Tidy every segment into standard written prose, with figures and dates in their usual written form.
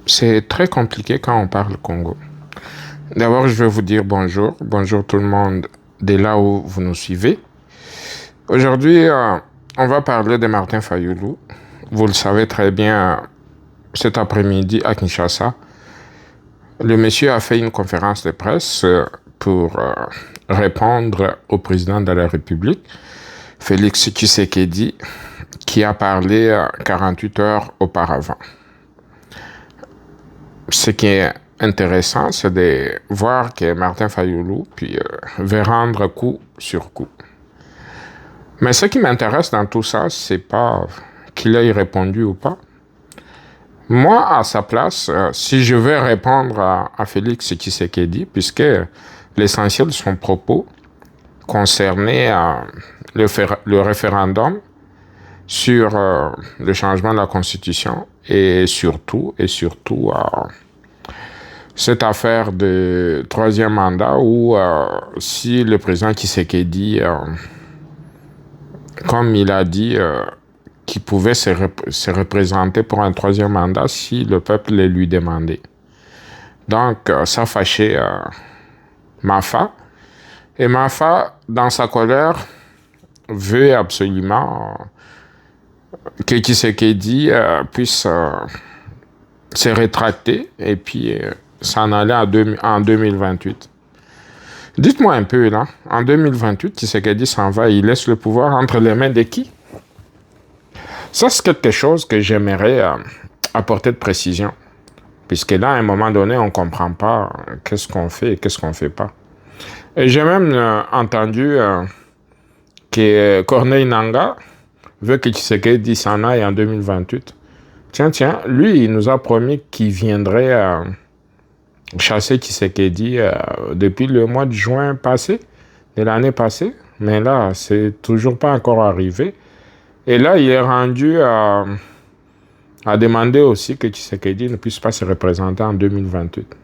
C'est très compliqué quand on parle Congo. D'abord, je vais vous dire bonjour. Bonjour tout le monde de là où vous nous suivez. Aujourd'hui, on va parler de Martin Fayoulou. Vous le savez très bien, cet après-midi à Kinshasa, le monsieur a fait une conférence de presse pour répondre au président de la République, Félix Tshisekedi, qui a parlé 48 heures auparavant. Ce qui est intéressant, c'est de voir que Martin Fayoulou veut rendre coup sur coup. Mais ce qui m'intéresse dans tout ça, c'est pas qu'il ait répondu ou pas. Moi, à sa place, si je vais répondre à Félix Tshisekedi, puisque l'essentiel de son propos concernait le référendum sur le changement de la Constitution et surtout cette affaire de troisième mandat où si le président Tshisekedi, comme il a dit, qu'il pouvait se représenter pour un troisième mandat si le peuple le lui demandait. Donc, ça fâchait Mafa. Et Mafa, dans sa colère, veut absolument que Tshisekedi puisse se rétracter et puis s'en aller en 2028. Dites-moi un peu, là, en 2028, Tshisekedi s'en va, il laisse le pouvoir entre les mains de qui? Ça, c'est quelque chose que j'aimerais apporter de précision. Puisque là, à un moment donné, on ne comprend pas qu'est-ce qu'on fait et qu'est-ce qu'on ne fait pas. Et j'ai même entendu que Corneille Nangaa veut que Tshisekedi s'en aille en 2028. Tiens, lui, il nous a promis qu'il viendrait chasser Tshisekedi depuis le mois de juin passé, de l'année passée. Mais là, c'est toujours pas encore arrivé. Et là, il est rendu à demander aussi que Tshisekedi ne puisse pas se représenter en 2028.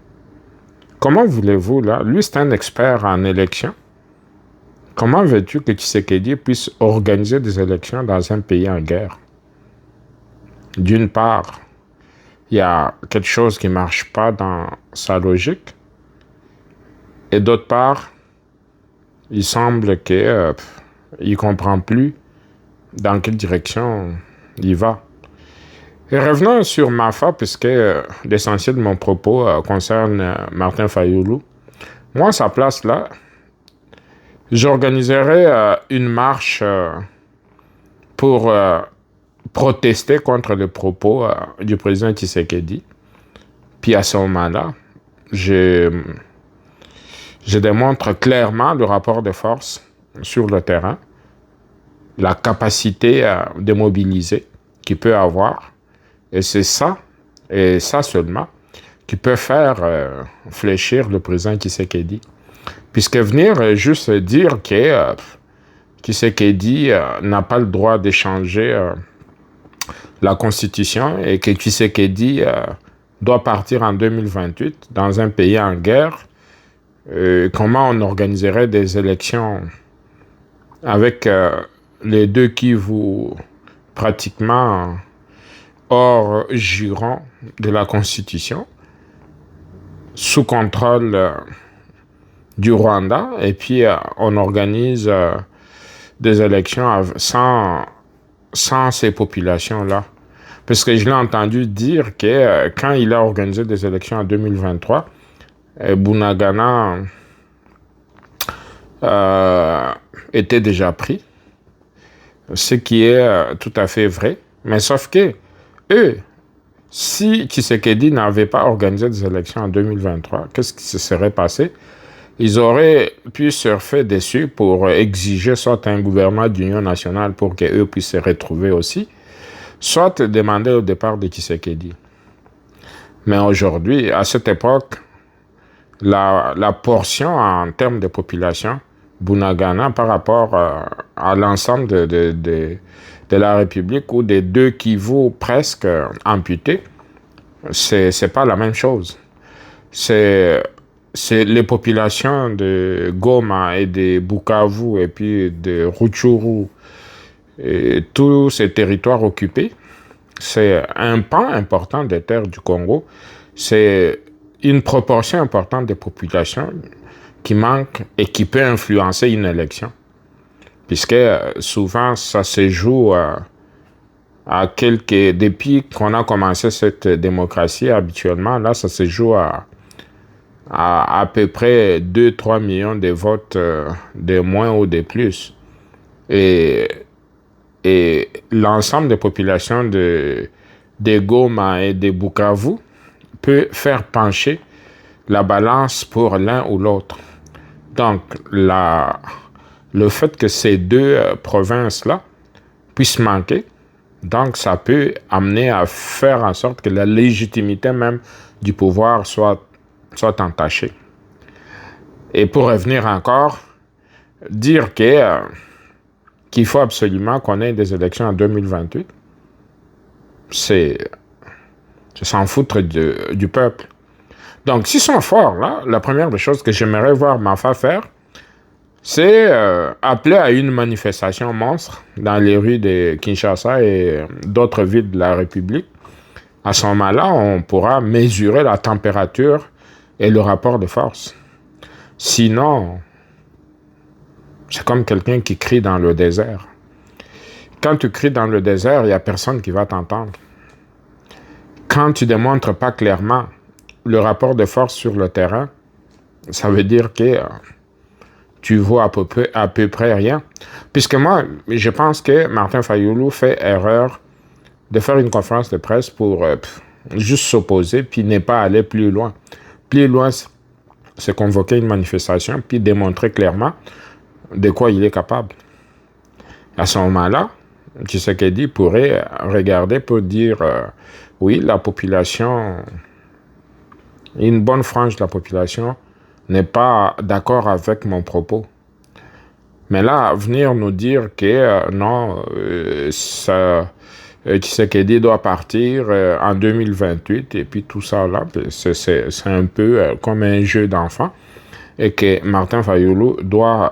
Comment voulez-vous, là? Lui, c'est un expert en élections. Comment veux-tu que Tshisekedi puisse organiser des élections dans un pays en guerre? D'une part, il y a quelque chose qui ne marche pas dans sa logique. Et d'autre part, il semble qu'il ne comprend plus dans quelle direction il va. Et revenons sur Mafa, puisque l'essentiel de mon propos concerne Martin Fayoulou. Moi, à sa place là, j'organiserai une marche pour protester contre les propos du président Tshisekedi. Puis à ce moment-là, je démontre clairement le rapport de force sur le terrain, la capacité de mobiliser qu'il peut avoir. Et c'est ça, et ça seulement, qui peut faire fléchir le président Tshisekedi. Puisque venir juste dire que Tshisekedi n'a pas le droit d'échanger la Constitution et que Tshisekedi doit partir en 2028 dans un pays en guerre, comment on organiserait des élections avec les deux Kivu pratiquement hors giron de la Constitution, sous contrôle du Rwanda, et puis on organise des élections sans ces populations-là. Parce que je l'ai entendu dire que quand il a organisé des élections en 2023, Bunagana était déjà pris, ce qui est tout à fait vrai. Mais sauf que eux, si Tshisekedi n'avait pas organisé des élections en 2023, qu'est-ce qui se serait passé? Ils auraient pu surfer dessus pour exiger soit un gouvernement d'union nationale pour qu'eux puissent se retrouver aussi, soit demander au départ de Tshisekedi. Mais aujourd'hui, à cette époque, la portion en termes de population, Bunagana, par rapport à l'ensemble de la République, ou des deux Kivu presque amputés, c'est pas la même chose. C'est les populations de Goma et de Bukavu et puis de Rutshuru et tous ces territoires occupés, c'est un pan important des terres du Congo. C'est une proportion importante des populations qui manque et qui peut influencer une élection. Puisque souvent, ça se joue depuis qu'on a commencé cette démocratie, habituellement, là, ça se joue à peu près 2-3 millions de votes de moins ou de plus. Et l'ensemble des populations de Goma et de Bukavu peut faire pencher la balance pour l'un ou l'autre. Donc, le fait que ces deux provinces-là puissent manquer, donc ça peut amener à faire en sorte que la légitimité même du pouvoir soit entachée. Et pour revenir encore, dire qu'il faut absolument qu'on ait des élections en 2028, c'est s'en foutre du peuple. Donc, s'ils sont forts, là, la première des choses que j'aimerais voir Mafa faire, c'est appeler à une manifestation monstre dans les rues de Kinshasa et d'autres villes de la République. À ce moment-là, on pourra mesurer la température et le rapport de force. Sinon, c'est comme quelqu'un qui crie dans le désert. Quand tu cries dans le désert, il n'y a personne qui va t'entendre. Quand tu ne démontres pas clairement le rapport de force sur le terrain, ça veut dire que tu vois à peu près rien. Puisque moi, je pense que Martin Fayulu fait erreur de faire une conférence de presse pour juste s'opposer, puis ne pas aller plus loin. Plus loin, c'est convoquer une manifestation, puis démontrer clairement de quoi il est capable. À ce moment-là, Tshisekedi pourrait regarder pour dire oui, la population, une bonne frange de la population n'est pas d'accord avec mon propos. Mais là, venir nous dire que non, Tshisekedi doit partir en 2028 et puis tout ça là, c'est un peu comme un jeu d'enfant et que Martin Fayulu doit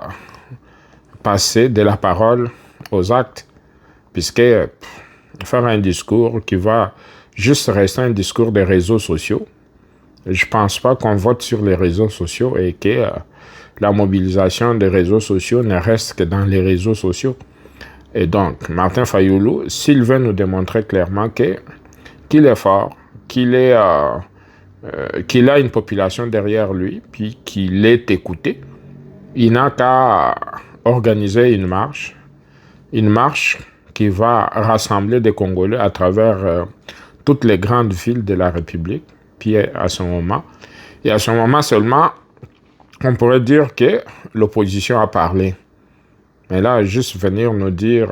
passer de la parole aux actes, puisque faire un discours qui va juste rester un discours des réseaux sociaux, je pense pas qu'on vote sur les réseaux sociaux et que la mobilisation des réseaux sociaux ne reste que dans les réseaux sociaux. Et donc, Martin Fayulu, s'il veut nous démontrer clairement qu'il est fort, qu'il a une population derrière lui, puis qu'il est écouté, il n'a qu'à organiser une marche qui va rassembler des Congolais à travers toutes les grandes villes de la République. Puis à ce moment seulement, on pourrait dire que l'opposition a parlé. Mais là, juste venir nous dire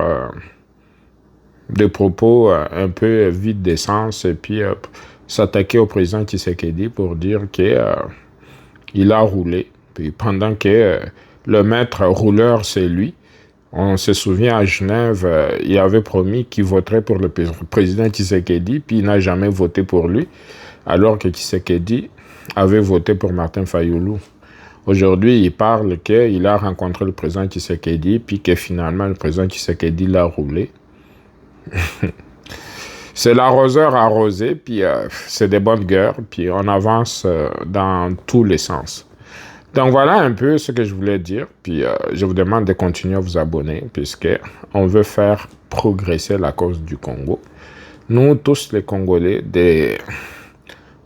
des propos un peu vides d'essence et puis s'attaquer au président Tshisekedi pour dire qu'il a roulé. Puis pendant que le maître rouleur, c'est lui. On se souvient à Genève, il avait promis qu'il voterait pour le président Tshisekedi, puis il n'a jamais voté pour lui, alors que Tshisekedi avait voté pour Martin Fayulu. Aujourd'hui, il parle qu'il a rencontré le président Tshisekedi, puis que finalement, le président Tshisekedi l'a roulé. C'est l'arroseur arrosé, puis c'est des bonnes guerres, puis on avance dans tous les sens. Donc voilà un peu ce que je voulais dire, puis je vous demande de continuer à vous abonner, puisque on veut faire progresser la cause du Congo. Nous, tous les Congolais, des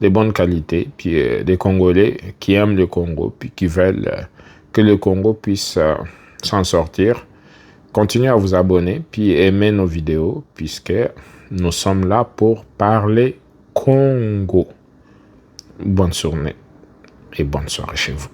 bonnes qualités, puis des Congolais qui aiment le Congo, puis qui veulent que le Congo puisse s'en sortir. Continuez à vous abonner, puis aimer nos vidéos, puisque nous sommes là pour parler Congo. Bonne journée et bonne soirée chez vous.